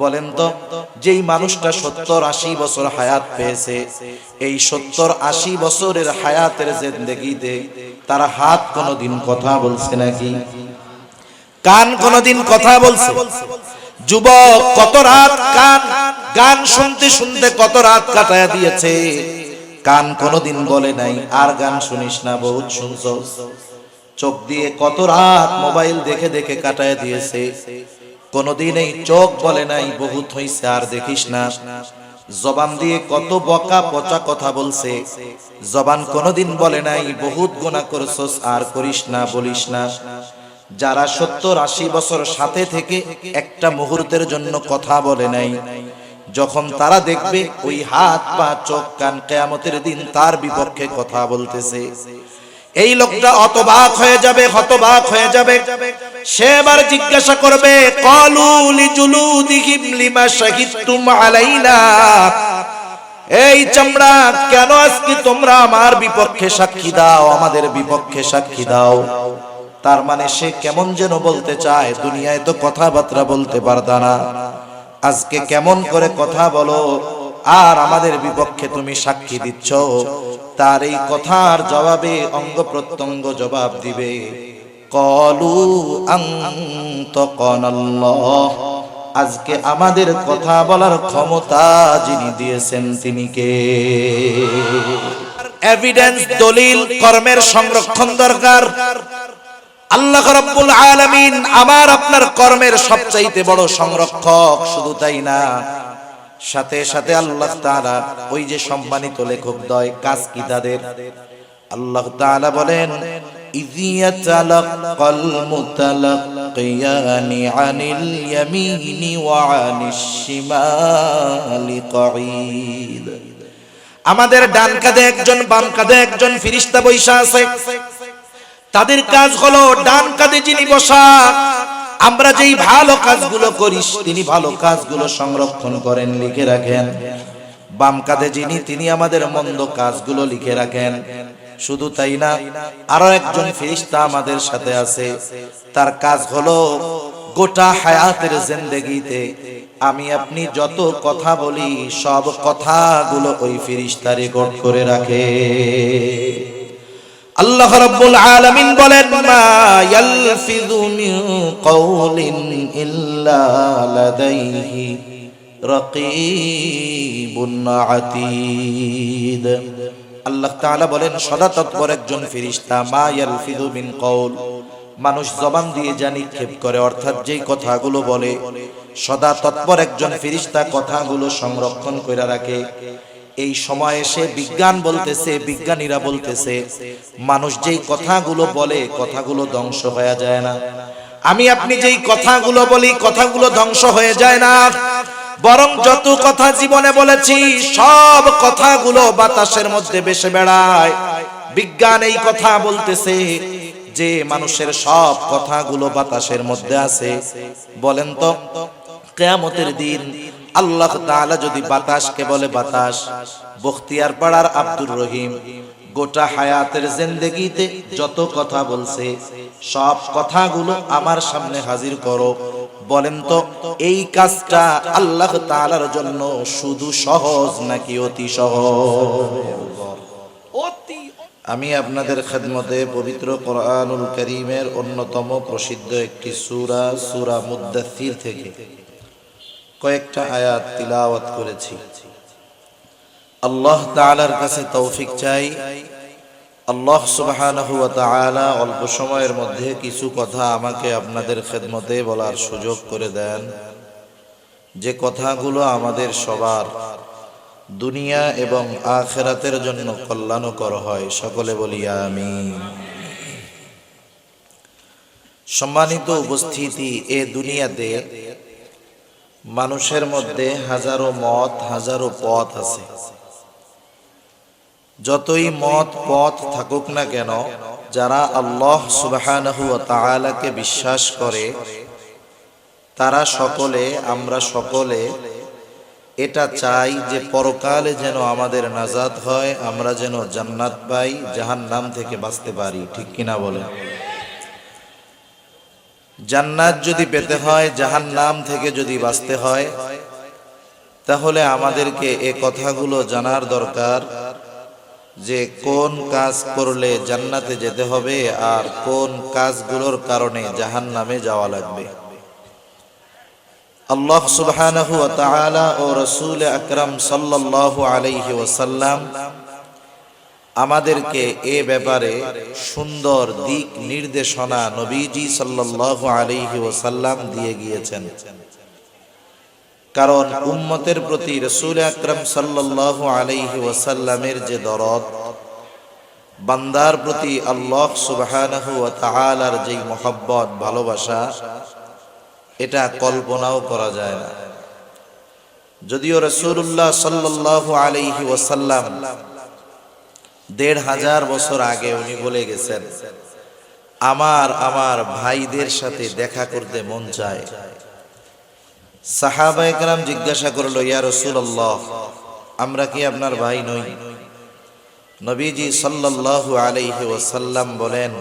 বলেন তো, যেই মানুষটা 70-80 বছর হায়াত পেয়েছে, এই 70-80 বছরের হায়াতের জিন্দেগিতে তার হাত কোনোদিন কথা বলছে নাকি? কান কোনোদিন কথা বলছে? যুবক কত রাত গান শুনতে শুনতে কত রাত কাটায়া দিয়েছে, কান কোনোদিন বলে নাই আর গান শুনিস না, বহুত শুনছস। চোখ দিয়ে কত রাত মোবাইল দেখে দেখে কাটায়া দিয়েছে, কোনদিন এই চোখ বলে নাই বহুত হইছে আর দেখিস না। জবান দিয়ে কত বকা পচা কথা বলছে, জবান কোনদিন বলে নাই বহুত গুনাহ করছস আর করিস না, বলিস না। যারা 70-80 বছর সাথে থেকে একটা মুহূর্তের জন্য কথা বলে নাই, যখন তারা দেখবে ওই হাত পা চোখ কান কিয়ামতের দিন তার বিপক্ষে কথা বলতেছে, এই লোকটা হতবাক হয়ে যাবে, হতবাক হয়ে যাবে। সে এবার জিজ্ঞাসা করবে, ক্বালু লিজুলুদিহিম লিমা শাহিদতুম আলাইনা, এই চামড়া কেন আজকে তোমরা আমার বিপক্ষে সাক্ষী দাও, আমাদের বিপক্ষে সাক্ষী দাও। তার মানে সে কেমন যেন বলতে চায়, দুনিয়ায় তো কথাবার্তা বলতে পারতা না, আজকে কেমন করে কথা বলো আর আমাদের বিপক্ষে তুমি সাক্ষী দিচ্ছ। তার এই কথার জবাবে অঙ্গ প্রত্যঙ্গ জবাব দিবে, ক্বালু আনতাকানাল্লাহ, আজকে আমাদের কথা বলার ক্ষমতা যিনি দিয়েছেন তিনি কে? এভিডেন্স, দলিল, কর্মের সংরক্ষণ দরকার। আল্লাহ রাব্বুল আলামিন আমার আপনার কর্মের সবচাইতে বড় সংরক্ষক। শুধু তাই না, সাথে সাথে আল্লাহ তাআলা ওই যে সম্মানিত লেখক দ্বয় কাজ কি তাদের, আল্লাহ তাআলা বলেন, ইযিয়াতালাক্কাল মুতালাক্কিয়ানি আনিল ইয়ামিনি ওয়া আনিশ শিমালি কঈদ। আমাদের ডান কাঁধে একজন, বাম কাঁধে একজন ফেরেশতা বসা আছে। তাদের কাজ হলো, ডান কাঁধে যিনি বসা, আমরা যেই ভালো কাজগুলো করি তিনি ভালো কাজগুলো সংরক্ষণ করেন, লিখে রাখেন। বাম কাঁধে যিনি, তিনি আমাদের মন্দ কাজগুলো লিখে রাখেন। শুধু তাই না, আরো একজন ফেরেশতা আমাদের সাথে আছে, তার কাজ হলো গোটা হায়াতের জিন্দেগিতে আমি আপনি যত কথা বলি সব কথাগুলো ওই ফেরেশতা রেকর্ড করে রাখে। আল্লাহ রাব্বুল আলামিন বলেন, মা ইয়ালফিযু মিন কাওলিন ইল্লা লাদাইহি রাকীবুন আতীদ। আল্লাহ তাআলা বলেন, সদা তৎপর একজন ফেরেশতা, মা ইয়ালফিযু মিন কাওল, মানুষ জবান দিয়ে যা নিক্ষেপ করে, অর্থাৎ যেই কথাগুলো বলে, সদা তৎপর একজন ফেরেশতা কথাগুলো সংরক্ষণ করে রাখে। এই সময় এসে বিজ্ঞান বলতেছে, বিজ্ঞানীরা বলতেছে, মানুষ যেই কথাগুলো বলে কথাগুলো ধ্বংস হয়ে যায় না। আমি আপনি যেই কথাগুলো বলি কথাগুলো ধ্বংস হয়ে যায় না, বরং যত কথা জীবনে বলেছি সব কথাগুলো বাতাসের মধ্যে ভেসে বেড়ায়। বিজ্ঞান এই কথা বলতেছে যে মানুষের সব কথাগুলো বাতাসের মধ্যে আছে। বলেন তো, কিয়ামতের দিন আল্লাহ তাআলা যদি বাতাসকে বলে, বাতাস, বখতিয়ার পাড়ার আব্দুর রহিম গোটা হায়াতের জিন্দেগিতে যত কথা বলছে সব কথাগুলো আমার সামনে হাজির করো, বলেন তো এই কাজটা আল্লাহ তাআলার জন্য শুধু সহজ নাকি অতি সহজ? আমি আপনাদের খেদমতে পবিত্র কোরআনুল কারীমের অন্যতম প্রসিদ্ধ একটি সূরা, সূরা মুদ্দাথির থেকে কয়েকটা আয়াত তিলাওয়াত করেছি। আল্লাহ তাআলার কাছে তৌফিক চাই, আল্লাহ সুবহানাহু ওয়া তাআলা অল্প সময়ের মধ্যে কিছু কথা আমাকে আপনাদের খেদমতে বলার সুযোগ করে দেন, যে কথাগুলো আমাদের সবার দুনিয়া এবং আখিরাতের জন্য কল্যাণকর হয়। সকলে বলি আমিন। সম্মানিত উপস্থিতি, এ দুনিয়াতে মানুষের মধ্যে হাজারো মত, হাজারো পথ আছে। যতই মত পথ থাকুক না কেন, যারা আল্লাহ সুবহানাহু ওয়া তাআলাকে বিশ্বাস করে তারা সকলে, আমরা সকলে এটা চাই যে পরকালে যেন আমাদের নাজাত হয়, আমরা যেন জান্নাত পাই, জাহান্নাম থেকে বাঁচতে পারি। ঠিক কিনা বলেন? জান্নাত যদি পেতে হয়, জাহান্নাম থেকে যদি বাঁচতে হয়, তাহলে আমাদেরকে এই কথাগুলো জানার দরকার যে কোন কাজ করলে জান্নাতে যেতে হবে আর কোন কাজগুলোর কারণে জাহান্নামে যাওয়া লাগবে। আল্লাহ সুবহানাহু ওয়া তাআলা ও রাসূল আকরাম সাল্লাল্লাহু আলাইহি ওয়াসাল্লাম আমাদেরকে এ ব্যাপারে সুন্দর দিক নির্দেশনা নবীজি সাল্লাল্লাহু আলাইহি ওয়াসাল্লাম দিয়ে গিয়েছেন। কারণ উম্মতের প্রতি রাসূল আকরাম সাল্লাল্লাহু আলাইহি ওয়াসাল্লামের যে দরদ, বান্দার প্রতি আল্লাহ সুবহানাহু ওয়া তাআলার যে মহব্বত ভালোবাসা, এটা কল্পনাও করা যায় না। যদিও রাসূলুল্লাহ সাল্লাল্লাহু আলাইহি ওয়াসাল্লাম ১৫০০ বছর আগে উনি বলে গেছেন, আমার ভাইদের সাথে দেখা করতে মন চায়। সাহাবায়ে কেরাম জিজ্ঞাসা করলো, ইয়া রাসূলুল্লাহ, আমরা কি আপনার ভাই নই? নবীজি সাল্লাল্লাহু আলাইহি ওয়াসাল্লাম বলেন,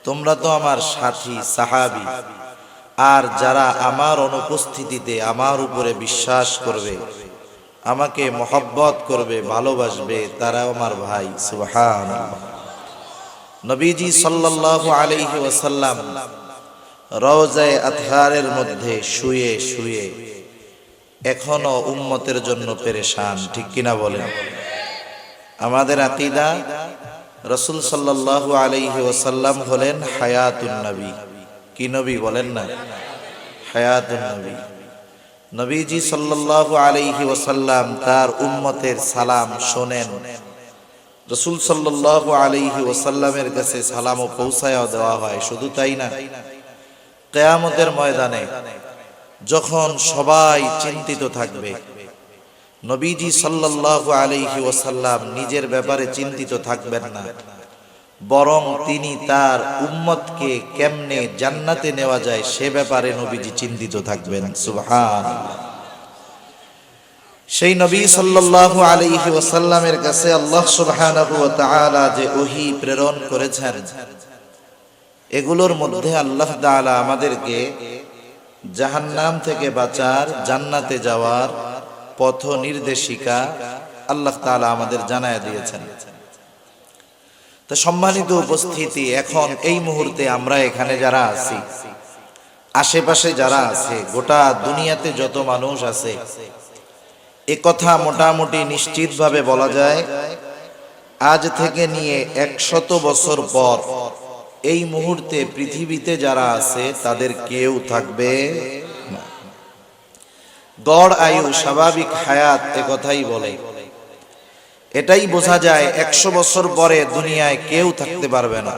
তোমরা তো আমার সাথী সাহাবী, আর যারা আমার অনুপস্থিতিতে আমার উপরে বিশ্বাস করবে, আমাকে মহব্বত করবে, ভালোবাসবে, তারা আমার ভাই। সুবহানাল্লাহ। নবীজি সাল্লাল্লাহু আলাইহি ওয়াসাল্লাম রওজায়ে আতহারের মধ্যে শুয়ে শুয়ে এখনো উম্মতের জন্য পেরেশান, ঠিক কিনা বলেন? আমাদের আকীদা, রাসূল সাল্লাল্লাহু আলাইহি ওয়াসাল্লাম হলেন হায়াতুন নবী। কি নবী বলেন না? হায়াতুন নবী। নবীজি সাল্লাল্লাহু আলাইহি ওয়াসাল্লাম তার উম্মতের সালাম শোনেন। রাসূল সাল্লাল্লাহু আলাইহি ওয়াসাল্লামের কাছে সালামও পৌঁছায়া দেওয়া হয়। শুধু তাই না, কিয়ামতের ময়দানে যখন সবাই চিন্তিত থাকবে, নবীজি সাল্লাল্লাহু আলাইহি ওয়াসাল্লাম নিজের ব্যাপারে চিন্তিত থাকবেন না, বরং তিনি তার উম্মতকে কেমনে জান্নাতে নেওয়া যায় সে ব্যাপারে নবীজি চিন্তিত থাকবেন। সুবহানাল্লাহ। সেই নবী সাল্লাল্লাহু আলাইহি ওয়াসাল্লামের কাছে আল্লাহ সুবহানাহু ওয়া তাআলা যে ওহী প্রেরণ করেছেন, এগুলোর মধ্যে আল্লাহ তাআলা আমাদেরকে জাহান্নাম থেকে বাঁচার, জান্নাতে যাওয়ার পথ নির্দেশিকা আল্লাহ তাআলা আমাদের জানায় দিয়েছেন। তো সম্মানিত উপস্থিতি, এখন এই মুহূর্তে আমরা এখানে যারা আছি, আশেপাশে যারা আছে, গোটা দুনিয়াতে যত মানুষ আছে, এ কথা মোটামুটি নিশ্চিতভাবে বলা যায়, আজ থেকে নিয়ে ১০০ বছর পর এই মুহূর্তে পৃথিবীতে যারা আছে তাদের কেউ থাকবে না। গড় আয়ু, স্বাভাবিক হায়াত এ কথাই বলে। এটাই বোঝা যায় ১০০ বছর পরে দুনিয়ায় কেউ থাকতে পারবে না।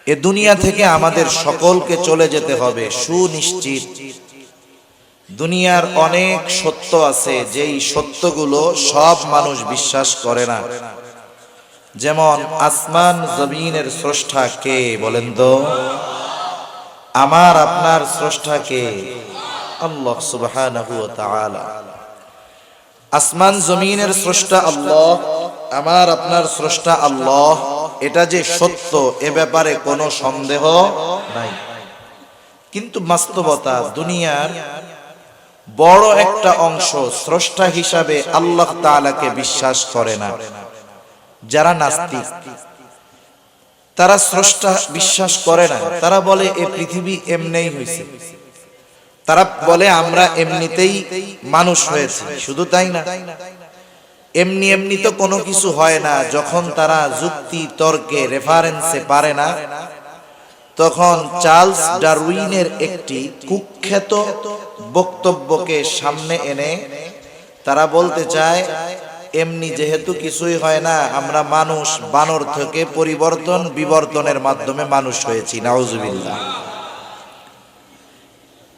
এ দুনিয়া থেকে আমাদের সকলকে চলে যেতে হবে সুনিশ্চিত। দুনিয়ার অনেক সত্য আছে, যেই সত্যগুলো সব মানুষ বিশ্বাস করে না। যেমন আসমান জমিনের স্রষ্টা কে বলেন তো? আমার আপনার স্রষ্টা কে? আল্লাহ সুবহানাহু ওয়া তাআলা। আসমান জমিনের স্রষ্টা আল্লাহ, আমার আপনার স্রষ্টা আল্লাহ, এটা যে সত্য এ ব্যাপারে কোনো সন্দেহ নাই। কিন্তু বাস্তবতা, দুনিয়ার বড় একটা অংশ স্রষ্টা হিসাবে আল্লাহ তাআলাকে বিশ্বাস করে না। যারা নাস্তিক, তারা স্রষ্টা বিশ্বাস করে না। তারা বলে এ পৃথিবী এমনিই হয়েছে, তারা বলে আমরা এমনিতেই মানুষ হয়েছি। শুধু তাই না, এমনি এমনি তো কোনো কিছু হয় না। যখন তারা যুক্তি তর্কে রেফারেন্সে পারে না, তখন চার্লস ডারউইনের একটি কুখ্যাত বক্তব্যকে সামনে এনে তারা বলতে চায়, এমনি যেহেতু কিছুই হয় না, আমরা মানুষ বানর থেকে পরিবর্তন বিবর্তনের মাধ্যমে মানুষ হয়েছি। নাউজুবিল্লাহ।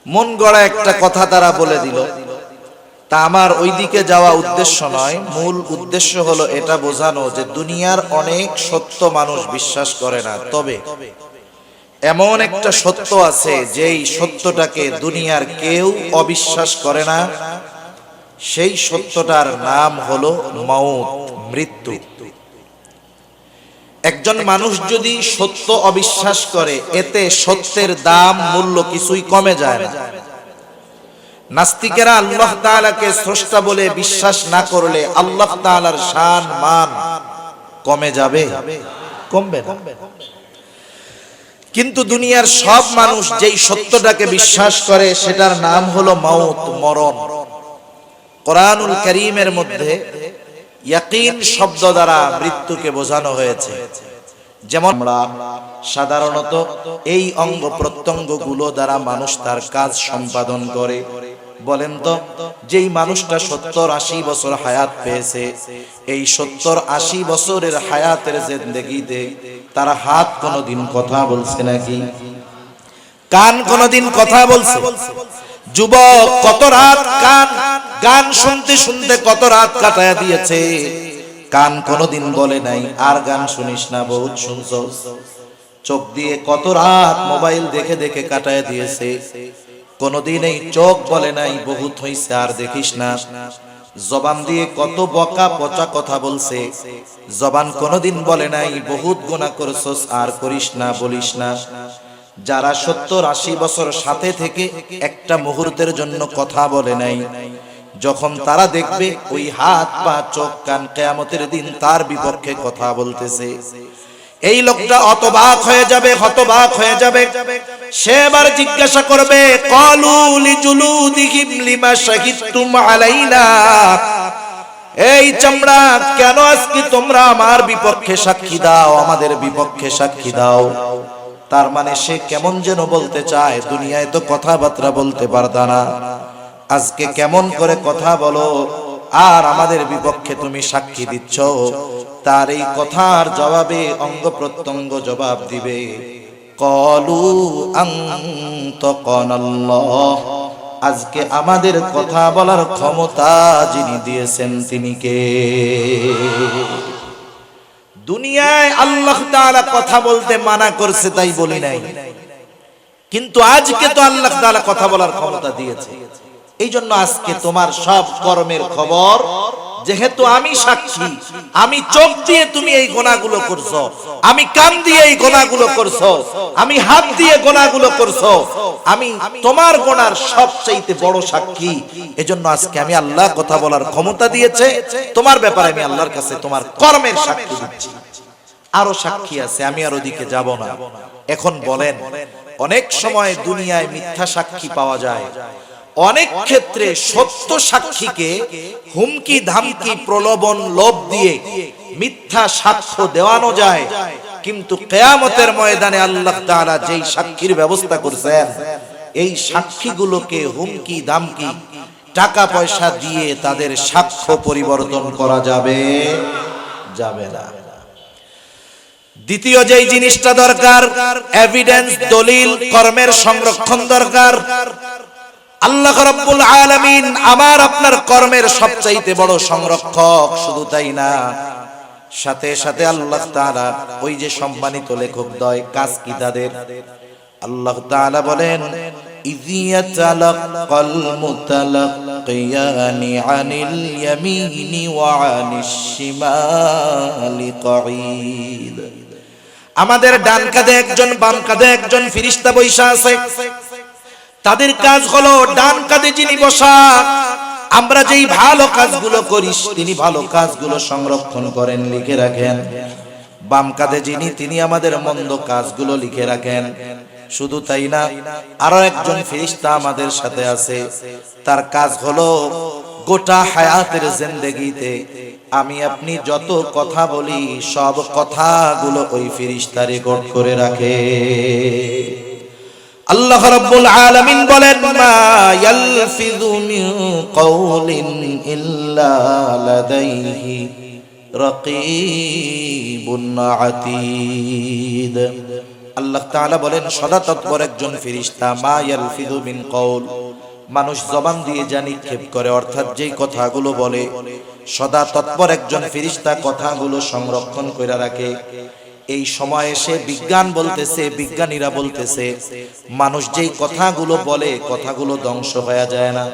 মন গড়া একটা কথা তারা বলে দিল। তা আমার ওই দিকে যাওয়া উদ্দেশ্য নয়। মূল উদ্দেশ্য হলো এটা বোঝানো যে দুনিয়ার অনেক সত্য মানুষ বিশ্বাস করে না, তবে এমন একটা সত্য আছে যেই সত্যটাকে দুনিয়ার কেউ অবিশ্বাস করে না। সেই সত্যটার নাম হলো মউত, মৃত্যু। একজন মানুষ যদি সত্য অবিশ্বাস করে, এতে সত্যের দাম মূল্য কিছুই কমে যায় না। নাস্তিকেরা আল্লাহ তাআলাকে স্রষ্টা বলে বিশ্বাস না করলে আল্লাহ তাআলার শান মান কমে যাবে? কমবে না। কিন্তু দুনিয়ার সব মানুষ যেই সত্যটাকে বিশ্বাস করে সেটার নাম হলো মাউত, মরণ। কোরআনুল কারীমের মধ্যে ইয়াকিন শব্দ দ্বারা মৃত্যুকে বোঝানো হয়েছে। যেমন আমরা সাধারণত এই অঙ্গ প্রত্যঙ্গগুলো দ্বারা মানুষ তার কাজ সম্পাদন করে। বলেন তো, যেই মানুষটা 70-80 বছর হায়াত পেয়েছে, এই 70-80 বছরের হায়াতের জিন্দেগিতে তার হাত কোনোদিন কথা বলছে নাকি? কান কোনোদিন কথা বলছে? যুবক কত রাত গান শুনতে শুনতে কত রাত কাটায়া দিয়েছে, কান কোনোদিন বলে নাই আর গান শুনিস না, বহুত শুনছস। চোখ দিয়ে কত রাত মোবাইল দেখে দেখে কাটায়া দিয়েছে, কোনদিন এই চোখ বলে নাই বহুত হইছে আর দেখিস না। জবান দিয়ে কত বকা পচা কথা বলছে, জবান কোনদিন বলে নাই বহুত গুনাহ করছস আর করিস না, বলিস না। যারা 70-80 বছর সাথে থেকে একটা মুহূর্তের জন্য কথা বলে নাই, যখন তারা দেখবে ওই হাত পা চোখ কান কিয়ামতের দিন তার বিপক্ষে কথা বলতেছে, এই লোকটা অতবাক হয়ে যাবে, হতবাক হয়ে যাবে। সে এবার জিজ্ঞাসা করবে, ক্বালু লিজুলুদিহিম লিমা শাহিদতুম আলাইনা, এই চামড়া কেন আজকে তোমরা আমার বিপক্ষে সাক্ষী দাও, আমাদের বিপক্ষে সাক্ষী দাও। তার মানে সে কেমন যেন বলতে চায়, দুনিয়ায় তো কথাবার্তা বলতে পারতা না, আজকে কেমন করে কথা বলো আর আমাদের বিপক্ষে তুমি সাক্ষী দিচ্ছ। তার এই কথার জবাবে অঙ্গ প্রত্যঙ্গ জবাব দিবে, ক্বালু আনতাকানাল্লাহ, আজকে আমাদের কথা বলার ক্ষমতা যিনি দিয়েছেন তিনি কে? দুনিয়ায় আল্লাহ তাআলা কথা বলতে মানা করছে তাই বলি নাই, কিন্তু আজকে তো আল্লাহ তাআলা কথা বলার ক্ষমতা দিয়েছে। এই জন্য আজকে তোমার সব কর্মের খবর, যেহেতু আমি সাক্ষী, আমি চোখ দিয়ে তুমি এই গুনাহগুলো করছো, আমি কান দিয়ে এই গুনাহগুলো করছো, আমি হাত দিয়ে গুনাহগুলো করছো, আমি তোমার গুনার সবচেয়ে বড় সাক্ষী। এজন্য আজকে আমি আল্লাহ কথা বলার ক্ষমতা দিয়েছে, তোমার ব্যাপারে আমি আল্লাহর কাছে তোমার কর্মের সাক্ষী দিচ্ছি। আরো সাক্ষী আছে, আমি আর ওদিকে যাব না। এখন বলেন, অনেক সময় দুনিয়ায় মিথ্যা সাক্ষী পাওয়া যায়, অনেক ক্ষেত্রে সত্য সাক্ষীকে হুমকি ধামকি প্রলোভন লোভ দিয়ে মিথ্যা সাক্ষ্য দেওয়ানো যায়। কিন্তু কিয়ামতের ময়দানে আল্লাহ তাআলা যেই সাক্ষীর ব্যবস্থা করেছেন, এই সাক্ষীগুলোকে হুমকি ধামকি টাকা পয়সা দিয়ে তাদের সাক্ষ্য পরিবর্তন করা যাবে না। দ্বিতীয় যেই জিনিসটা দরকার, এভিডেন্স, দলিল, কর্মের সংরক্ষণ দরকার। আল্লাহ রাব্বুল আলামিন আমার আপনার কর্মের সবচাইতে বড় সংরক্ষক। শুধু তাই না, সাথে সাথে আল্লাহ তাআলা ওই যে সম্মানিত লেখক দ্বয় কাজ কি তাদের, আল্লাহ তাআলা বলেন, ইযিয়াতালাক্কাল মুতালাক্কিয়ানি আনিল ইয়ামিনি ওয়া আনিশ শিমালি কঈদ। আমাদের ডান কাঁধে একজন, বাম কাঁধে একজন ফেরেশতা বৈশা আছে। তাদের কাজ হলো, ডান কাঁধে যিনি বসা, আমরা যেই ভালো কাজগুলো করি তিনি ভালো কাজগুলো সংরক্ষণ করেন, লিখে রাখেন। বাম কাঁধে যিনি, তিনি আমাদের মন্দ কাজগুলো লিখে রাখেন। শুধু তাই না, আরো একজন ফেরেশতা আমাদের সাথে আছে, তার কাজ হলো গোটা হায়াতের জিন্দেগিতে আমি আপনি যত কথা বলি সব কথাগুলো ওই ফেরেশতা রেকর্ড করে রাখে। আল্লাহ রাব্বুল আলামিন বলেন, মা ইয়ালফিযু মিন কাওলিন ইল্লা লাদাইহি রাকীবুন আতীদ। আল্লাহ তাআলা বলেন, সদা তৎপর একজন ফেরেশতা, মা ইয়ালফিযু মিন কাওল, মানুষ জবান দিয়ে যা নিক্ষেপ করে, অর্থাৎ যেই কথাগুলো বলে, সদা তৎপর একজন ফেরেশতা কথাগুলো সংরক্ষণ করে রাখে। এই সময় এসে বিজ্ঞান বলতেছে, বিজ্ঞানীরা বলতেছে, মানুষ যেই কথাগুলো বলে কথাগুলো ধ্বংস হয়ে যায় না।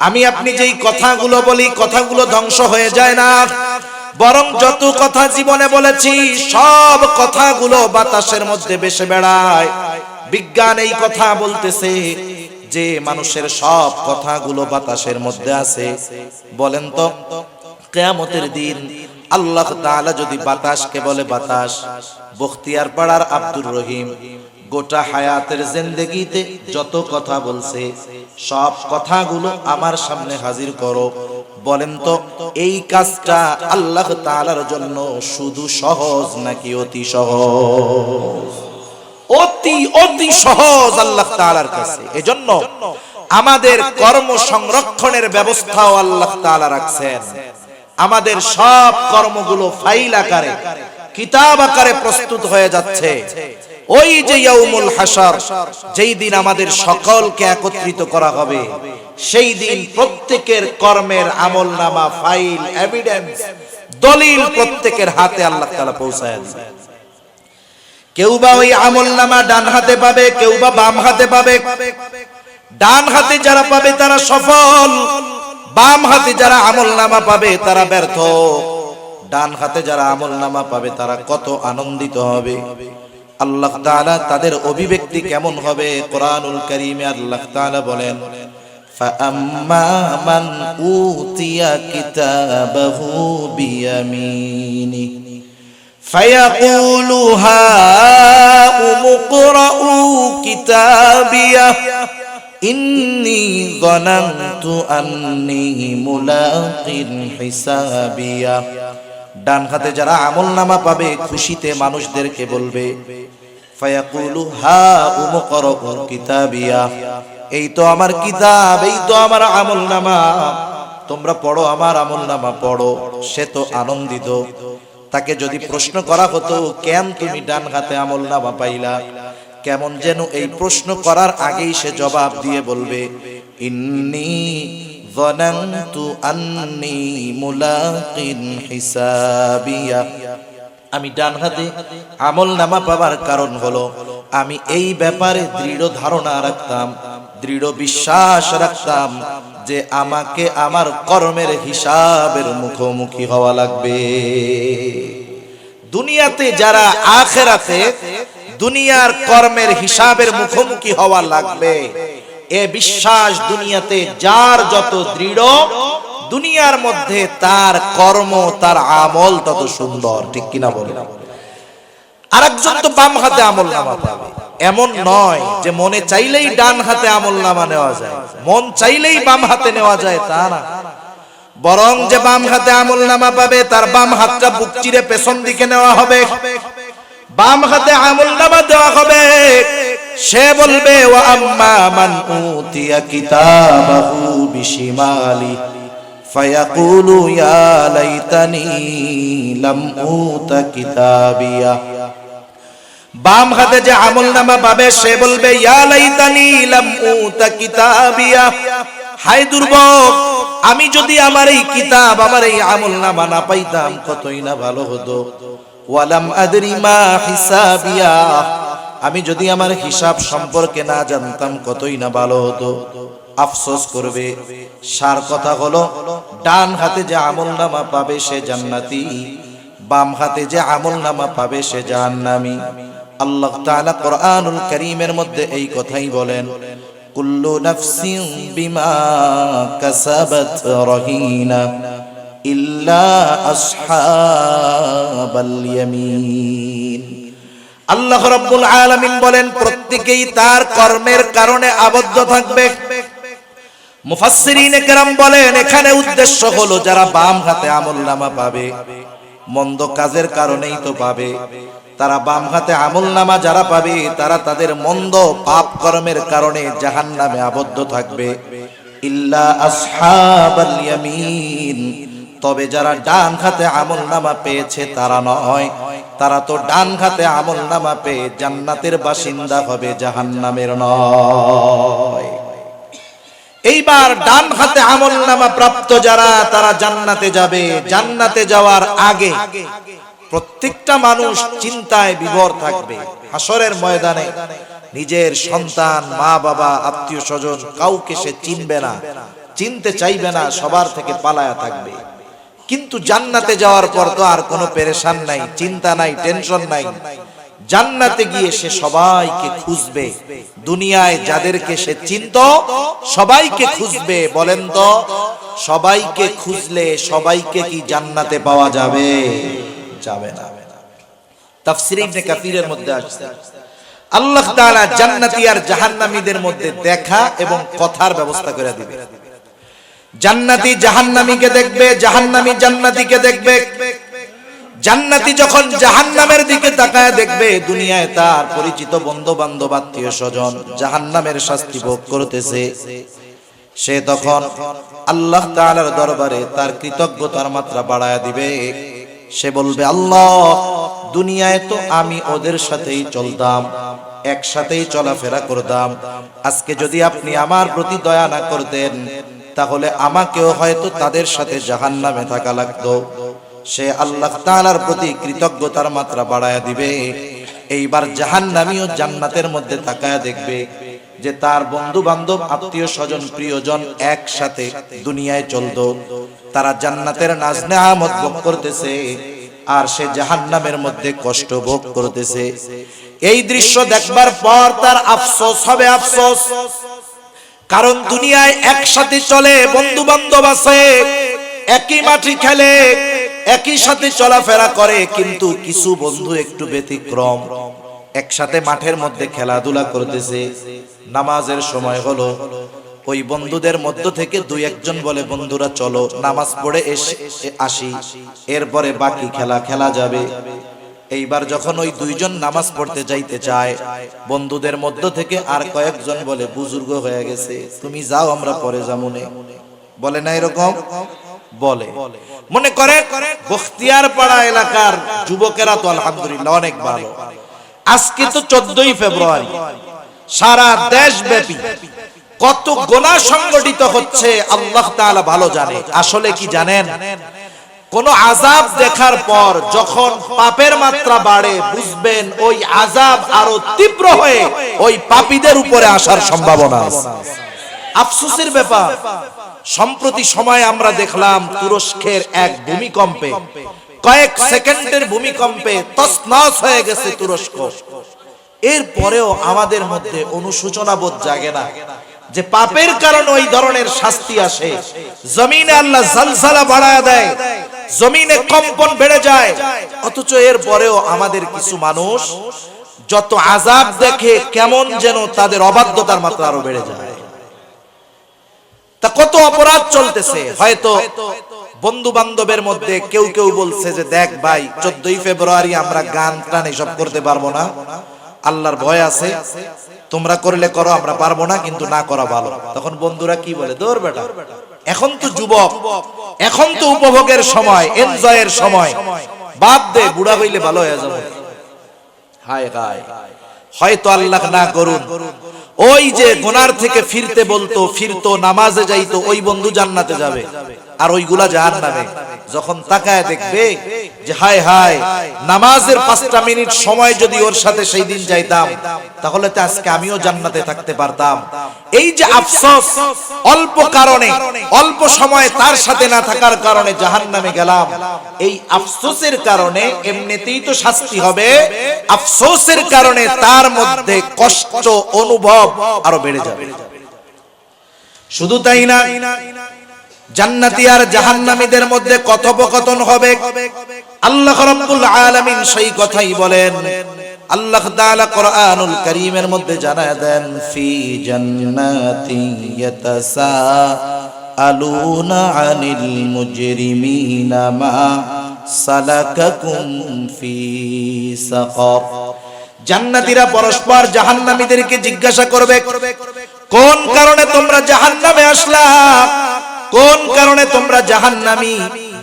আমি আপনি যেই কথাগুলো বলি কথাগুলো ধ্বংস হয়ে যায় না, বরং যত কথা জীবনে বলেছি সব কথাগুলো বাতাসের মধ্যে ভেসে বেড়ায়। বিজ্ঞান এই কথা বলতেছে যে মানুষের সব কথাগুলো বাতাসের মধ্যে আছে, বলেন তো কিয়ামতের দিন আল্লাহ তাআলা যদি বাতাসকে বলে বাতাস, বখতিয়ার পাড়ার আব্দুর রহিম গোটা হায়াতের জিন্দেগিতে যত কথা বলছে সব কথাগুলো আমার সামনে হাজির করো, বলেন তো এই কাজটা আল্লাহ তাআলার জন্য শুধু সহজ নাকি অতি সহজ? অতি অতি সহজ আল্লাহ তাআলার কাছে। এজন্য আমাদের কর্ম সংরক্ষণের ব্যবস্থাও আল্লাহ তাআলা রাখছেন। আমাদের সব কর্মগুলো ফাইল আকারে, কিতাব আকারে প্রস্তুত হয়ে যাচ্ছে। ওই যে ইয়াউমুল হাসর, যেই দিন আমাদের সকলকে একত্রিত করা হবে, সেই দিন প্রত্যেকের কর্মের আমলনামা, ফাইল, এভিডেন্স, দলিল প্রত্যেকের হাতে আল্লাহ তাআলা পৌঁছায় দিবেন। কেউ বা ওই আমলনামা ডান হাতে পাবে, কেউ বা বাম হাতে পাবে। ডান হাতে যারা পাবে তারা সফল, বাম হাতে যারা আমলনামা পাবে তারা ব্যর্থ। ডান হাতে যারা আমলনামা পাবে তারা কত আনন্দিত হবে। আল্লাহ তাআলা তাদের অভিব্যক্তি কেমন হবে? কোরআনুল কারীমে আল্লাহ তাআলা বলেন, ফাআম্মা মান উতিয়া কিতাবাহু বিয়ামিনি ফায়াকুলু হাউম ইকরাউ কিতাবিয়া ইন্নী যানানতু আন্নী মুলাকিন হিসাবিয়া। ডান হাতে যারা আমলনামা পাবে খুশিতে মানুষদেরকে বলবে, ফায়াকুলু হাউম ইকরাউ কিতাবিয়া, এই তো আমার কিতাব, এই তো আমার আমলনামা, তোমরা পড়ো, আমার আমলনামা পড়ো। সে তো আনন্দিত। তাকে যদি প্রশ্ন করা হতো, কেন তুমি ডান হাতে আমলনামা পাইলা, কেমন যেন এই প্রশ্ন করার আগেই সে জবাব দিয়ে বলবে, ইন্নী যানানতু আন্নী মুলাকিন হিসাবিয়া। আমি ডান হাতে আমলনামা পাবার কারণ হলো আমি এই ব্যাপারে দৃঢ় ধারণা রাখতাম, দৃঢ় বিশ্বাস রাখতাম যে আমাকে আমার কর্মের হিসাবের মুখোমুখি হওয়া লাগবে। দুনিয়াতে যারা আখিরাতে দুনিয়ার কর্মের হিসাবের মুখোমুখি হওয়া লাগবে, এ বিশ্বাস দুনিয়াতে যার যত দৃঢ়, দুনিয়ার মধ্যে তার কর্ম, তার আমল তত সুন্দর। ঠিক কিনা বলেন? আরেকজন তো বাম হাতে আমলনামা পাবে, এমন নয় যে মনে চাইলেই ডান হাতে আমলনামা নেওয়া যায়, মন চাইলেই বাম হাতে নেওয়া যায়, তা না। বরং যে বাম হাতে আমলনামা পাবে তার বাম হাতটা বুক চিরে পেছন দিকে নেওয়া হবে, বাম হাতে আমলনামা দেওয়া হবে। সে বলবে, ওয়া আম্মা মান উতিয়া কিতাবাহু বিশিমালি ফায়াকুলু ইয়া লাইতানি লাম উতা কিতাবিয়া। বাম হাতে যে আমলনামা পাবে সে বলবে, ইয়া লাইতানি লাম উতা কিতাবিয়া, হায় দুর্ভোগ, আমি যদি আমার এই কিতাব, আমার এই আমলনামা না পাইতাম কতই না ভালো হতো। ওয়ালাম আদরি মা হিসাবিয়া, আমি যদি আমার হিসাব সম্পর্কে না জানতাম কতই না ভালো হতো। আফসোস করবে। সার কথা হলো, ডান হাতে যে আমলনামা পাবে সে জান্নাতি, বাম হাতে যে আমলনামা পাবে সে জাহান্নামী। আল্লাহ তাআলা কোরআনুল কারীমের মধ্যে এই কথাই বলেন, কুল্লু নাফসিন বিমা কাসাবাত রহিনা ইল্লা আসহাবাল ইয়ামিন। আল্লাহ রাব্বুল আলামিন বলেন, প্রত্যেকেই তার কর্মের কারণে আবদ্ধ থাকবে। মুফাসসিরিনে কেরাম বলেন, এখানে উদ্দেশ্য হলো যারা বাম হাতে আমলনামা পাবে, মন্দ কাজের কারণেই তো পাবে। তারা বাম হাতে আমলনামা যারা পাবে তারা তাদের মন্দ পাপ কর্মের কারণে জাহান্নামে আবদ্ধ থাকবে। ইল্লা আসহাবাল ইয়ামিন, তবে যারা ডান হাতে আমলনামা পেয়েছে তারা নয়, তারা তো ডান হাতে আমলনামা পেয়ে জান্নাতের বাসিন্দা হবে, জাহান্নামের নয়। এইবার ডান হাতে আমলনামা প্রাপ্ত যারা, তারা জান্নাতে যাবে। জান্নাতে যাওয়ার আগে প্রত্যেকটা মানুষ চিন্তায় বিভোর থাকবে। হাসরের ময়দানে নিজের সন্তান, মা বাবা, আত্মীয় স্বজন কাউকে সে চিনবে না, চিনতে চাইবে না, সবার থেকে পালায়া থাকবে। কিন্তু জান্নাতে যাওয়ার পর তো আর কোনো পেরেশান নাই, চিন্তা নাই, টেনশন নাই। জান্নাতে গিয়ে সে সবাইকে খুঁজবে, দুনিয়ায় যাদেরকে সে চিনত সবাইকে খুঁজবে। বলেন তো সবাইকে খুঁজলে সবাইকে কি জান্নাতে পাওয়া যাবে? যাবে না। তাফসীর ইবনে কাসীরের মধ্যে আসছে আল্লাহ তাআলা জান্নাতি আর জাহান্নামীদের মধ্যে দেখা এবং কথার ব্যবস্থা করে দিবে। জান্নাতি জাহান্নামীকে দেখবে, জাহান্নামী জান্নাতীকে দেখবে। জান্নাতি যখন জাহান্নামের দিকে তাকায় দেখবে দুনিয়ায় তার পরিচিত বন্ধু বান্ধব আত্মীয় স্বজন জাহান্নামের শাস্তি ভোগ করতেছে, সে তখন আল্লাহ তাআলার দরবারে তার কৃতজ্ঞতার মাত্রা বাড়ায় দিবে। সে বলবে, আল্লাহ দুনিয়ায় তো আমি ওদের সাথেই চলতাম, একসাথেই চলাফেরা করতাম, আজকে যদি আপনি আমার প্রতি দয়া না করতেন তাহলে আমাকেও হয়তো তাদের সাথে জাহান্নামে থাকা লাগতো। সে আল্লাহ তাআলার প্রতি কৃতজ্ঞতার মাত্রা বাড়ায়া দিবে। এইবার জাহান্নামীও জান্নাতের মধ্যে তাকায়া দেখবে যে তার বন্ধু বান্ধব আত্মীয় স্বজন প্রিয়জন একসাথে দুনিয়ায় চলতো, তারা জান্নাতের নাজ নেয়ামত ভোগ করতেছে আর সে জাহান্নামের মধ্যে কষ্ট ভোগ করতেছে। এই দৃশ্য দেখবার পর তার আফসোস হবে, আফসোস। কারণ দুনিয়ায় একসাথে চলে, বন্ধু বান্ধব আছে, একই মাটি খেলে, একই সাথে চলাফেরা করে, কিন্তু কিছু বন্ধু একটু ব্যতিক্রম। একসাথে মাঠের মধ্যে খেলাধুলা করতেছে, নামাজের সময় হলো, ওই বন্ধুদের মধ্য থেকে দুই একজন বলে, বন্ধুরা চলো নামাজ পড়ে আসি, এরপরে বাকি খেলা খেলা যাবে। এইবার যখন ওই দুইজন নামাজ পড়তে যাইতে চায়, বন্ধুদের মধ্য থেকে আর কয়েকজন বলে, বুজুর্গ হয়ে গেছে, তুমি যাও আমরা পরে যামুনে। বলে না এরকম? বলে। মনে করে বখতিয়ারপাড়া এলাকার যুবকেরা তো আলহামদুলিল্লাহ অনেক ভালো। আজকে তো 14ই ফেব্রুয়ারি, সারা দেশব্যাপী কত গুনাহ সংগঠিত হচ্ছে আল্লাহ তাআলা ভালো জানে। আসলে কি জানেন, কোন আযাব দেখার পর যখন পাপের মাত্রা বাড়ে বুঝবেন ওই আযাব আরো তীব্র হয়ে ওই পাপীদের উপরে আসার সম্ভাবনা আছে। আফসোসের ব্যাপার, সম্প্রতি সময় আমরা দেখলাম তুরস্কের এক ভূমিকম্পে, কয়েক সেকেন্ডের ভূমিকম্পে তছনছ হয়ে গেছে তুরস্ক। এরপরেও আমাদের মধ্যে অনুশোচনা বোধ জাগে না যে পাপের কারণে ওই ধরনের শাস্তি আসে। জমিনে আল্লাহ জালজালা বাড়ায় দেয়, জমিনে কম্পন বেড়ে যায়, অথচ এর পরেও আমাদের কিছু মানুষ যত আযাব দেখে কেমন যেন তাদের অবাধ্যতার মাত্রা আরো বেড়ে যায়। তা কত অপরাধ চলতেছে। হয়তো বন্ধু বান্ধবের মধ্যে কেউ কেউ বলছে যে দেখ ভাই, 14ই ফেব্রুয়ারি আমরা গান টান এসব করতে পারবো না, আল্লাহর ভয় আছে, তোমরা করলে করো, আমরা পারবো না, কিন্তু না করা ভালো। তখন বন্ধুরা কি বলে, দৌড় বেটা, এখন তো যুবক, এখন তো উপভোগের সময়, এনজয়ের সময়, বাদ দে, বুড়া হইলে ভালো হয়ে যাবে। হায় হায়, হয়তো আল্লাহ না করুন ওই যে গুনার থেকে ফিরতে বলতো, ফিরতো, নামাজে যাইতো, ওই বন্ধু জান্নাতে যাবে আর ওইগুলা জাহান্নামে। যখন তাকায় দেখবে যে হায় হায়, নামাজের 5টা মিনিট সময় যদি ওর সাথে সেই দিন যাইতাম তাহলে তো আজকে আমিও জান্নাতে থাকতে পারতাম। এই যে আফসোস, অল্প কারণে, অল্প সময় তার সাথে না থাকার কারণে জাহান্নামে গেলাম, এই আফসোসের কারণে এমনিতেই তো শাস্তি হবে, আফসোসের কারণে তার মধ্যে কষ্ট অনুভব আরো বেড়ে যাবে। শুধু তাই না, জান্নাতি আর জাহান্নামীদের মধ্যে কথোপকথন হবে। আল্লাহ রাব্বুল আলামিন সেই কথাই বলেন। আল্লাহ তাআলা কোরআনুল কারীমের মধ্যে জানায় দেন, ফি জান্নাতি ইয়াতাসাআলুনা আনিল মুজরিমিনা মা সালাকাকুম ফি সাকার। জান্নাতীরা পরস্পর জাহান্নামীদেরকে জিজ্ঞাসা করবে, কোন কারণে তোমরা জাহান্নামে আসলা, কোন কারণে তোমরা জাহান্নামী।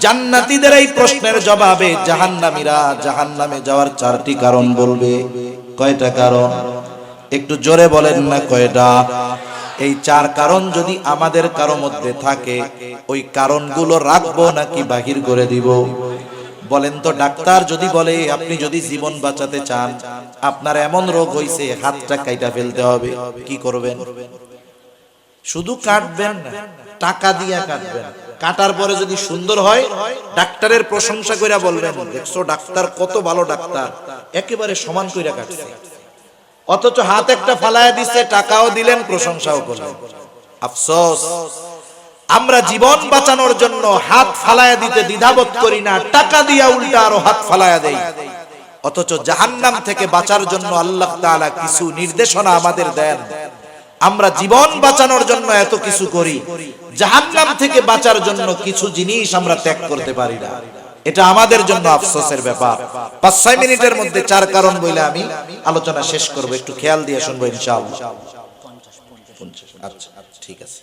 জান্নাতীদের এই প্রশ্নের জবাবে জাহান্নামীরা জাহান্নামে যাওয়ার 4টি কারণ বলবে। কয়টা কারণ? একটু জোরে বলেন না কয়টা? এই 4 কারণ যদি আমাদের কারো মধ্যে থাকে, ওই কারণগুলো রাখবো নাকি বাহির করে দিব? বলেন তো, ডাক্তার যদি বলে আপনি যদি জীবন বাঁচাতে চান, আপনার এমন রোগ হইছে হাতটা কাইটা ফেলতে হবে, কি করবেন? শুধু কাটবেন না, টাকা দিয়া কাটবেন। কাটার পরে যদি সুন্দর হয় ডাক্তারের প্রশংসা করে বলবেন, দেখছো ডাক্তার কত ভালো ডাক্তার, একেবারে সমান কইরা কাটছে, অথচ হাত একটা ফালায়া দিছে, টাকাও দিলেন, প্রশংসাও করলেন। আফসোস, আমরা জীবন বাঁচানোর জন্য হাত ফালায়া দিতে দ্বিধাবোধ করি না, টাকা দিয়া উল্টা আরো হাত ফালায়া দেই। অথচ জাহান্নাম থেকে বাঁচার জন্য আল্লাহ তাআলা কিছু নির্দেশনা আমাদের দেন। আমরা জীবন বাঁচানোর জন্য এত কিছু করি, জাহান্নাম থেকে বাঁচার জন্য কিছু জিনিস আমরা ত্যাগ করতে পারি না। এটা আমাদের জন্য আফসোসের ব্যাপার। 5-6 মিনিটের মধ্যে 4 কারণ বলে আমি আলোচনা শেষ করব, একটু খেয়াল দিয়ে শুনবো ইনশাআল্লাহ। আচ্ছা ঠিক আছে।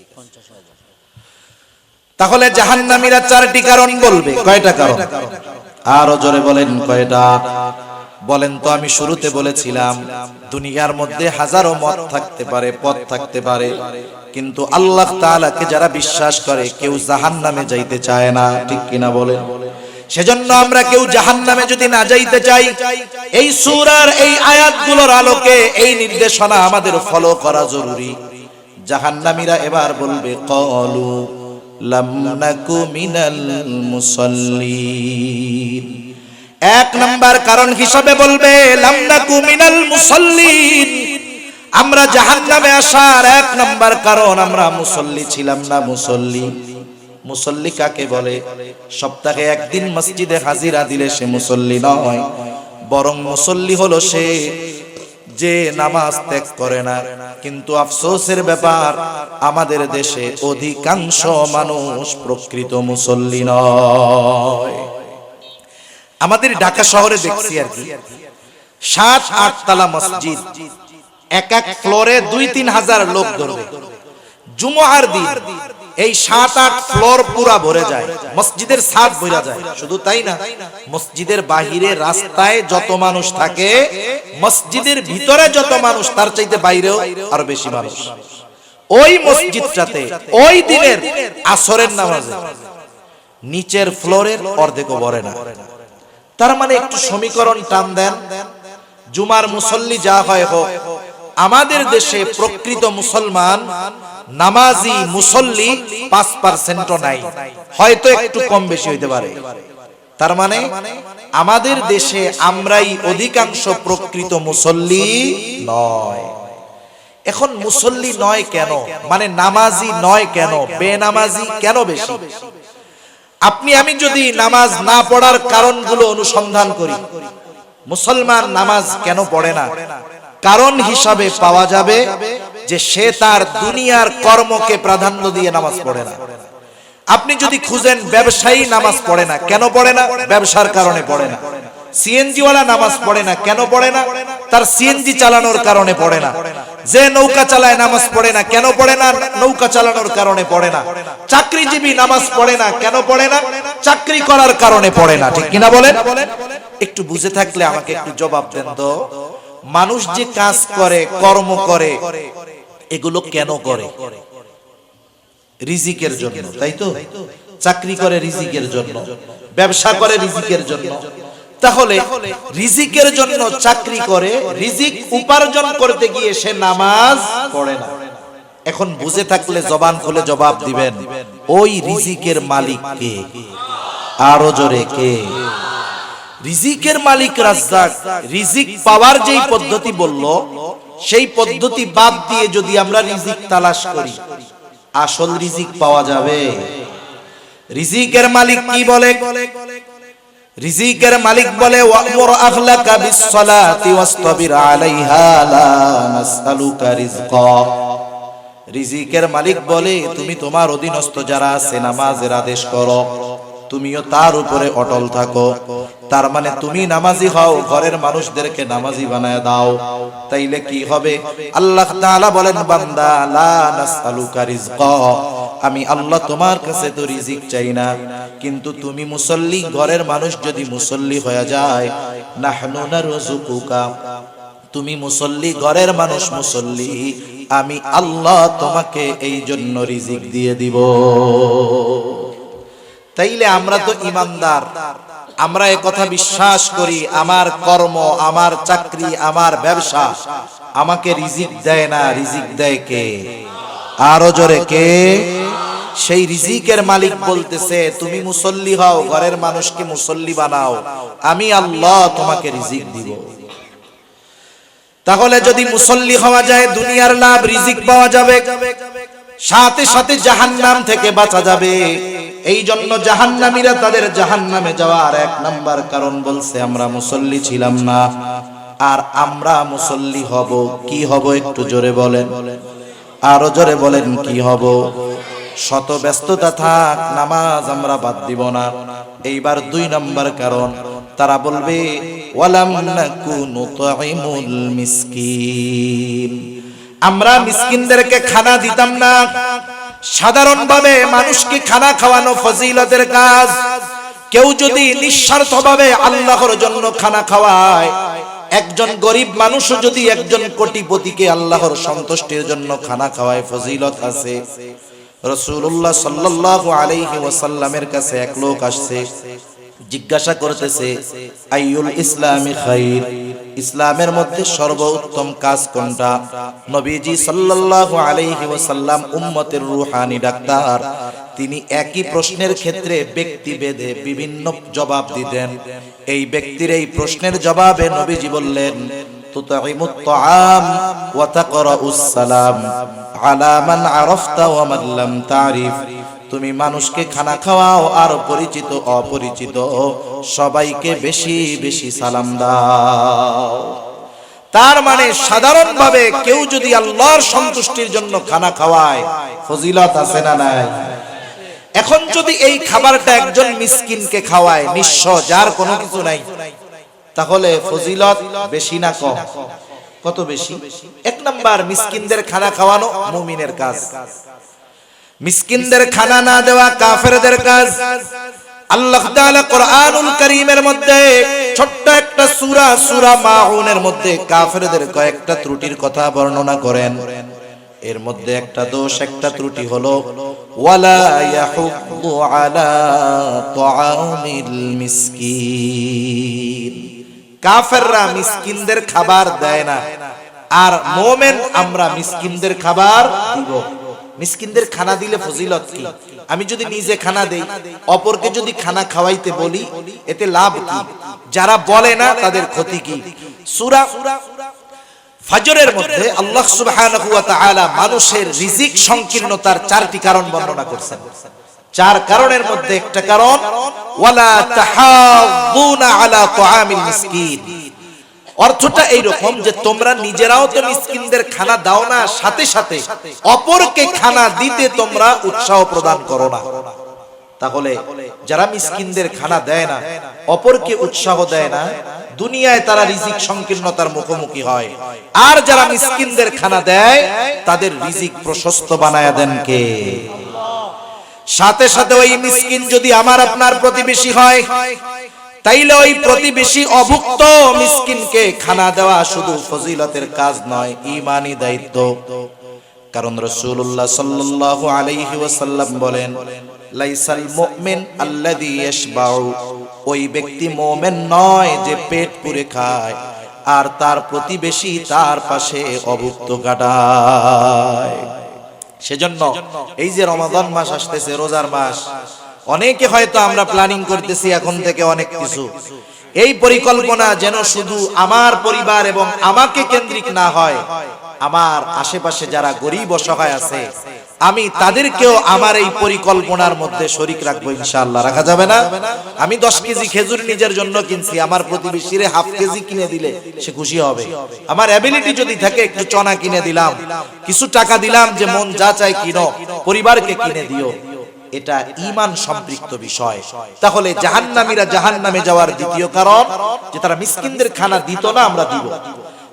তাহলে জাহান্নামীরা 4টি কারণ বলবে। কয়টা কারণ? আরো জোরে বলেন কয়টা? বলেন তো। আমি শুরুতে বলেছিলাম দুনিয়ার মধ্যে হাজারো মত থাকতে পারে, পথ থাকতে পারে, কিন্তু আল্লাহ তাআলাকে যারা বিশ্বাস করে কেউ জাহান্নামে যাইতে চায় না, ঠিক কিনা বলেন? সেজন্য আমরা কেউ জাহান্নামে যদি না যাইতে চাই, এই সূরার এই আয়াতগুলোর আলোকে এই নির্দেশনা আমাদের ফলো করা জরুরি। জাহান্নামীরা এবার বলবে ক্বালু লাম নাকু মিনাল মুসাল্লিন। 1 নাম্বার কারণ হিসাবে বলবে লাম নাকু মিনাল মুসাল্লিন। আমরা জাহান্নামে আসার 1 নাম্বার কারণ আমরা মুসল্লি ছিলাম না। মুসল্লি কাকে বলে? সপ্তাহে একদিন মসজিদে হাজিরা দিলে সে মুসল্লি নয়, বরং মুসল্লি হলো সে যে নামাজ ত্যাগ করে না। কিন্তু আফসোসের ব্যাপার, আমাদের দেশে অধিকাংশ মানুষ প্রকৃত মুসল্লি নয়। আমাদের ঢাকা শহরে দেখছি আর কি, 7-8 তলা মসজিদ, এক ফ্লোরে 2-3 হাজার লোক ধরবে। জুমার দিন এই 7-8 ফ্লোর পুরা ভরে যায়, মসজিদের ছাদ ভরে যায়। শুধু তাই না, মসজিদের বাহিরে রাস্তায় যত মানুষ থাকে, মসজিদের ভিতরে যত মানুষ, তার চাইতে বাইরেও আরো বেশি মানুষ। ওই মসজিদটাতে ওই দিনের আসরের নামাজে নিচের ফ্লোরের অর্ধেকও ভরে না। তার মানে একটু সমীকরণ টান দেন, জুমার মুসল্লি যা হয় হোক, আমাদের দেশে প্রকৃত মুসলমান নামাজি মুসল্লি 5%ও নাই, হয়তো একটু কম বেশি হইতে পারে। তার মানে আমাদের দেশে আমরাই অধিকাংশ প্রকৃত মুসল্লি নয়। এখন মুসল্লি নয় কেন, মানে নামাজি নয় কেন, বেনামাজি কেন বেশি? আপনি আমি যদি নামাজ না পড়ার কারণগুলো অনুসন্ধান করি, মুসলমান নামাজ কেন পড়ে না, কারণ হিসাবে পাওয়া যাবে যে সে তার দুনিয়ার কর্মকে প্রাধান্য দিয়ে নামাজ পড়ে না। আপনি যদি খুঁজেন ব্যবসায়ী নামাজ পড়ে না, কেন পড়ে না? ব্যবসার কারণে পড়ে না। সিএনজি ওয়ালা নামাজ পড়ে না, কেন পড়ে না? তার সিএনজি চালানোর কারণে পড়ে না। যে নৌকা চালায় নামাজ পড়ে না, কেন পড়ে না? নৌকা চালানোর কারণে পড়ে না। চাকরিজীবী নামাজ পড়ে না, কেন পড়ে না? চাকরি করার কারণে পড়ে না, ঠিক কিনা বলেন? একটু বুঝে থাকলে আমাকে একটু জবাব দেন তো। মানুষ যে কাজ করে, কর্ম করে, এগুলো কেন করে? রিজিকের জন্য, তাই তো? চাকরি করে রিজিকের জন্য, ব্যবসা করে রিজিকের জন্য। তাহলে রিজিকের জন্য চাকরি করে, রিজিক উপার্জন করতে গিয়ে সে নামাজ পড়ে না। এখন বুঝে থাকলে জবান খুলে জবাব দিবেন, ওই রিজিকের মালিক কে? আরো জোরে কে? রিজিকের মালিক রাজ্জাক। রিজিক পাওয়ার যেই পদ্ধতি বলল, সেই পদ্ধতি বাদ দিয়ে যদি আমরা রিজিক তালাশ করি, আসল রিজিক পাওয়া যাবে? রিজিকের মালিক কি বলে? রিজিকের মালিক বলে ওয়ামুর আখলাকা বিসসালাতি ওয়াসতাবির আলাইহা লা নাসআলুকা রিজকা। রিজিকের মালিক বলে তুমি তোমার অধীনস্থ যারা আছে নামাজের আদেশ করো, তুমিও তার উপরে অটল থাকো। তার মানে তুমি নামাজি হও, ঘরের মানুষদেরকে নামাজি বানায় দাও, তাইলে কি হবে? আল্লাহ তাআলা বলেন বান্দা লা নাসআলুকা রিজকা, আমি আল্লাহ তোমার কাছে তো রিজিক চাই না, কিন্তু তুমি মুসল্লি, ঘরের মানুষ যদি মুসল্লি হয়ে যায়, নাহনু নারযুকুকা, তুমি মুসল্লি, ঘরের মানুষ মুসল্লি, আমি আল্লাহ তোমাকে এই জন্য রিজিক দিয়ে দিব। তাইলে আমরা তো ইমানদার, আমরা এই কথা বিশ্বাস করি আমার কর্ম, আমার চাকরি, আমার ব্যবসা আমাকে রিজিক দেয় না, রিজিক দেয় কে? আরো জোরে কে? সেই রিজিকের মালিক বলতেছে তুমি মুসল্লি হও, ঘরের মানুষকে মুসল্লি বানাও, আমি আল্লাহ তোমাকে রিজিক দিব। তাহলে যদি মুসল্লি হওয়া যায় দুনিয়ার লাভ রিজিক পাওয়া যাবে, সাথে সাথে জাহান্নাম থেকে বাঁচা যাবে। এই জন্য জাহান্নামীরা তাদের জাহান্নামে যাওয়ার এক নাম্বার কারণ বলছে আমরা মুসল্লি ছিলাম না। আর আমরা মুসল্লি হব, কি হব একটু জোরে বলেন, আরো জোরে বলেন কি হব? শত ব্যস্ততা থাক, নামাজ আমরা বাদ দিব না। এইবার 2 নাম্বার কারণ, তারা বলবে ওয়ালাম নাকু নুতঈমুল মিসকিন, আমরা মিসকিনদেরকে খানা দিতাম না। সাধারণভাবে মানুষকে খানা খাওয়ানো ফজিলতের কাজ। কেউ যদি নিঃস্বার্থভাবে আল্লাহর জন্য খানা খাওয়ায়, একজন গরিব মানুষও যদি একজন কোটিপতিকে আল্লাহর সন্তুষ্টির জন্য খানা খাওয়ায়, ফজিলত আছে। রাসূলুল্লাহ সাল্লাল্লাহু আলাইহি ওয়াসাল্লামের কাছে এক লোক আসছে, জিজ্ঞাসা করতেছে আইয়ুল ইসলামি খাইর, ইসলামের মধ্যে সর্বোত্তম কাজ কোনটা? নবীজি সাল্লাল্লাহু আলাইহি ওয়াসাল্লাম উম্মতের রূহানি ডাক্তার, তিনি একই প্রশ্নের ক্ষেত্রে ব্যক্তিভেদে বিভিন্ন জবাব দিতেন। এই ব্যক্তির এই প্রশ্নের জবাবে নবীজি বললেন তুতাইমুত তাআম ওয়া তাকরাউস সালাম আলা মান আরাফতা ওয়া মান লাম তারিফ, তুমি মানুষকে খানা খাওয়াও আর পরিচিত অপরিচিত সবাইকে বেশি বেশি সালাম দাও। তার মানে সাধারণভাবে কেউ যদি আল্লাহর সন্তুষ্টির জন্য খানা খাওয়ায়, ফজিলত আছে না নাই? এখন যদি এই খাবারটা একজন মিসকিনকে খাওয়ায়, নিঃস্ব, যার কোনো কিছু নাই, তাহলে ফজিলত বেশি না কম? কত বেশি? 1 নাম্বার, মিসকিনদের খানা খাওয়ানো মুমিনের কাজ, মিসকিনদের খানা না দেওয়া কাফেরদের কাজ। আল্লাহ তাআলা কোরআনুল কারীমের মধ্যে ছোট্ট একটা সূরা, সূরা মাউনের মধ্যে কাফেরদের কয়েকটা ত্রুটির কথা বর্ণনা করেন। এর মধ্যে একটা দোষ, একটা ত্রুটি হলো ওয়ালা ইয়াহুদ্দু আলা তুআমিল মিসকিন, কাফেররা মিসকিনদের খাবার দেয় না, আর মুমিন আমরা মিসকিনদের খাবার দিব। মিসকিনদের খানা দিলে ফজিলত কি? আমি যদি নিজে খানা দেই, অপরকে যদি খানা খাওয়াইতে বলি, এতে লাভ কি? যারা বলে না তাদের ক্ষতি কি? সূরা ফজরের মধ্যে আল্লাহ সুবহানাহু ওয়া তাআলা মানুষের রিজিক সংকীর্ণতার 4টি কারণ বর্ণনা করেছেন। 4 কারণের মধ্যে একটা কারণ ওয়ালা তাহাদুনা আলা তুআমিল মিসকিন। অর্থটা এইরকম যে তোমরা নিজেরাও তো মিসকিনদের খানা দাও না, সাথে সাথে অপরকে খানা দিতে তোমরা উৎসাহ প্রদান করো না। তাহলে যারা মিসকিনদের খানা দেয় না, অপরকে উৎসাহ দেয় না, দুনিয়ায় তারা রিজিক সংকীর্ণতার মুখোমুখি হয়। আর যারা মিসকিনদের খানা দেয়, তাদের রিজিক প্রশস্ত বানায়া দেন কে? সাথে সাথে ওই মিসকিন যদি আমার আপনার প্রতিবেশী হয়, তাইলে ওই প্রতিবেশী অভুক্ত মিসকিনকে খানা দেওয়া শুধু ফজিলতের কাজ নয়, ঈমানি দায়িত্ব। কারণ রাসূলুল্লাহ সাল্লাল্লাহু আলাইহি ওয়াসাল্লাম বলেন লাইসাল মুমিন আল্লাযী ইয়াশবাউ, ওই ব্যক্তি মুমিন নয় যে পেট পুরে খায় আর তার প্রতিবেশী তার পাশে অভুক্ত কাটায়। সেজন্য এই যে রমাদান মাস আসতেছে, রোজার মাস, অনেকে হয়তো আমরা প্ল্যানিং করতেছি এখন থেকে অনেক কিছু। এই পরিকল্পনা যেন শুধু আমার পরিবার এবং আমাকে কেন্দ্রিক না হয়, আমার আশেপাশে যারা গরিব অসহায় আছে আমি তাদেরকেও আমার এই পরিকল্পনার মধ্যে শরীক রাখবো ইনশাআল্লাহ। রাখা যাবে না? আমি 10 কেজি খেজুর নিজের জন্য কিনছি, আমার প্রতিবেশীর হাফ কেজি কিনে দিলে সে খুশি হবে। আমার অ্যাবিলিটি যদি থাকে একটু চনা কিনে দিলাম, কিছু টাকা দিলাম যে মন যা চাই কিনো, পরিবারকে কিনে দিও, এটা ঈমান সম্পৃক্ত বিষয়। তাহলে জাহান্নামীরা জাহান্নামে যাওয়ার দ্বিতীয় কারণ যে তারা মিসকিনদের খানা দিত না, আমরা দিব।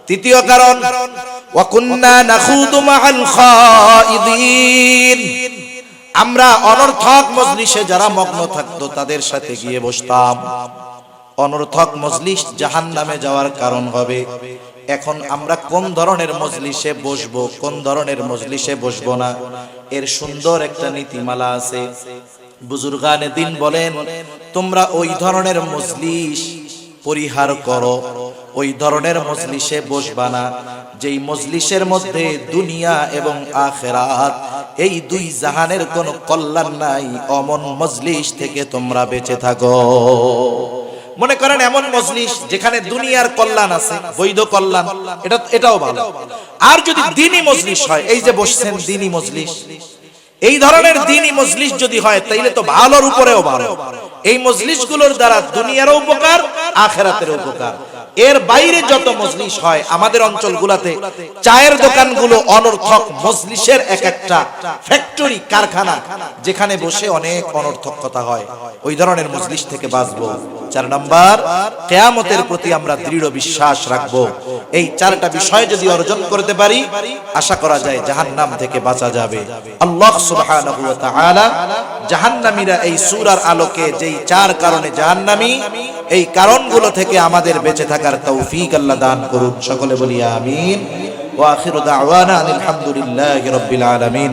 তৃতীয় কারণ ওয়া কুন্না নাখুদু মাআল খাইদিন, আমরা অনর্থক মজলিসে যারা মগ্ন থাকতো তাদের সাথে গিয়ে বসতাম। অনর্থক মজলিস জাহান্নামে যাওয়ার কারণ হবে। এখন আমরা কোন ধরনের মজলিসে বসবো, কোন ধরনের মজলিসে বসবো না, এর সুন্দর একটা নীতিমালা আছে। বুজুর্গানে দিন বলেন তোমরা ওই ধরনের মজলিস পরিহার করো, ওই ধরনের মজলিসে বসবা না যেই মজলিসের মধ্যে দুনিয়া এবং আখিরাত এই 2 জাহানের কোনো কল্যাণ নাই। অমন মজলিস থেকে তোমরা বেঁচে থাকো। মনে করেন এমন মজলিস যেখানে দুনিয়ার কল্যাণ আছে, বৈধ কল্যাণ, এটাও ভালো। আর যদি দ্বীনি মজলিস হয়, এই যে বসছেন দ্বীনি মজলিস, এই ধরনের দ্বীনি মজলিস যদি হয় তাইলে তো ভালোর উপরেও ভালো। এই মজলিসগুলোর দ্বারা দুনিয়ারও উপকার, আখিরাতেরও উপকার। এর বাইরে যত মজলিস হয় আমাদের অঞ্চলগুলোতে, চায়ের দোকানগুলো অনর্থক মজলিসের এক একটা ফ্যাক্টরি, কারখানা, যেখানে বসে অনেক অনর্থক কথা হয়। ওই ধরনের মজলিস থেকে বাঁচবো। 4 নাম্বার, কিয়ামতের প্রতি আমরা দৃঢ় বিশ্বাস রাখবো। এই 4টা বিষয় যদি অর্জন করতে পারি, আশা করা যায় জাহান্নাম থেকে বাঁচা যাবে। আল্লাহ সুবহানাহু ওয়া তাআলা জাহান্নামীরা এই সূরার আলোকে যেই 4 কারণে জাহান্নামী, এই কারণগুলো থেকে আমাদের বেঁচে থাকার তৌফিক আল্লাহ দান করুন। সকলে বলি আমিন। ওয়া আখিরু দাওয়ানা আলহামদুলিল্লাহি রাব্বিল আলামিন।